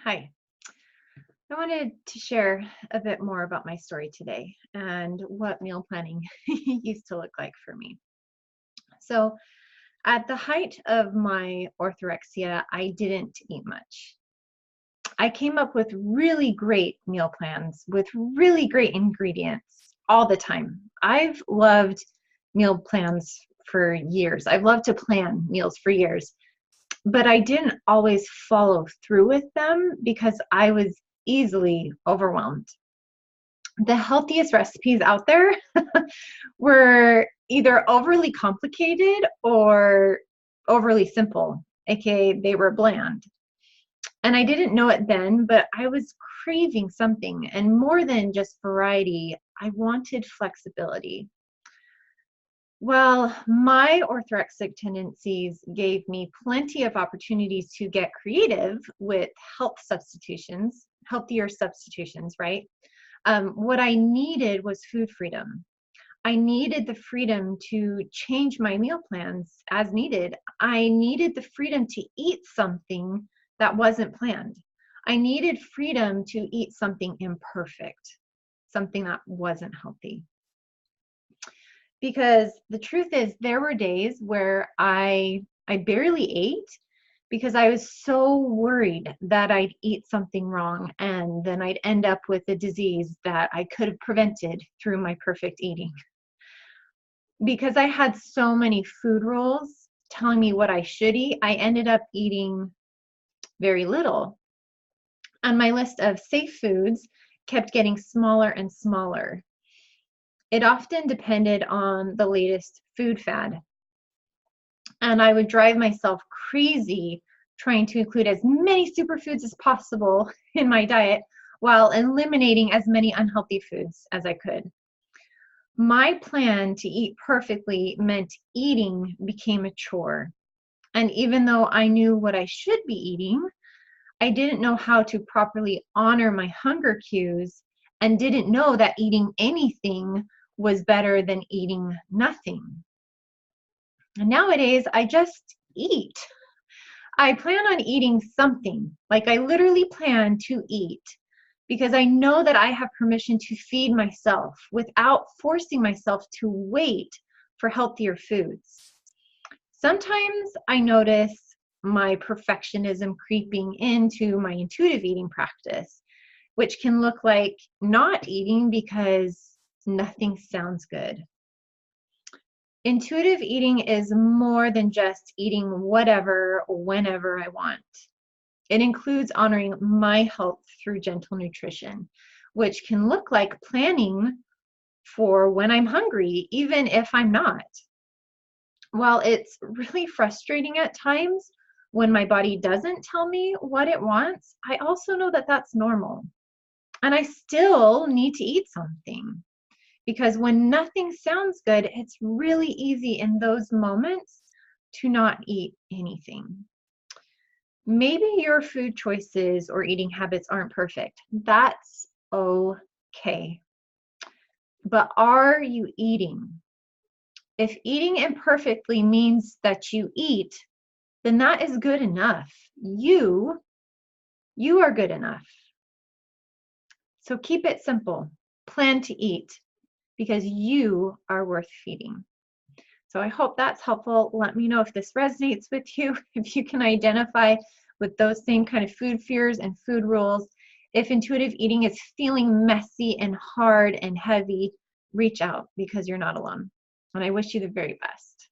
Hi, I wanted to share a bit more about my story today and what meal planning used to look like for me. So, at the height of my orthorexia, I didn't eat much. I came up with really great meal plans with really great ingredients all the time. I've loved meal plans for years. I've loved to plan meals for years, but I didn't always follow through with them because I was easily overwhelmed. The healthiest recipes out there were either overly complicated or overly simple, aka they were bland. And I didn't know it then, but I was craving something. And more than just variety, I wanted flexibility. Well, my orthorexic tendencies gave me plenty of opportunities to get creative with healthier substitutions, right? What I needed was food freedom. I needed the freedom to change my meal plans as needed. I needed the freedom to eat something that wasn't planned. I needed freedom to eat something imperfect, something that wasn't healthy. Because the truth is, there were days where I barely ate because I was so worried that I'd eat something wrong and then I'd end up with a disease that I could have prevented through my perfect eating. Because I had so many food rules telling me what I should eat, I ended up eating very little. And my list of safe foods kept getting smaller and smaller. It often depended on the latest food fad. And I would drive myself crazy trying to include as many superfoods as possible in my diet while eliminating as many unhealthy foods as I could. My plan to eat perfectly meant eating became a chore. And even though I knew what I should be eating, I didn't know how to properly honor my hunger cues and didn't know that eating anything was better than eating nothing. And nowadays, I just eat. I plan on eating something. Like I literally plan to eat because I know that I have permission to feed myself without forcing myself to wait for healthier foods. Sometimes I notice my perfectionism creeping into my intuitive eating practice, which can look like not eating because nothing sounds good. Intuitive eating is more than just eating whatever, whenever I want. It includes honoring my health through gentle nutrition, which can look like planning for when I'm hungry, even if I'm not. While it's really frustrating at times when my body doesn't tell me what it wants, I also know that that's normal. And I still need to eat something. Because when nothing sounds good, it's really easy in those moments to not eat anything. Maybe your food choices or eating habits aren't perfect. That's okay. But are you eating? If eating imperfectly means that you eat, then that is good enough. You are good enough. So keep it simple. Plan to eat because you are worth feeding. So I hope that's helpful. Let me know if this resonates with you, if you can identify with those same kind of food fears and food rules. If intuitive eating is feeling messy and hard and heavy, reach out because you're not alone. And I wish you the very best.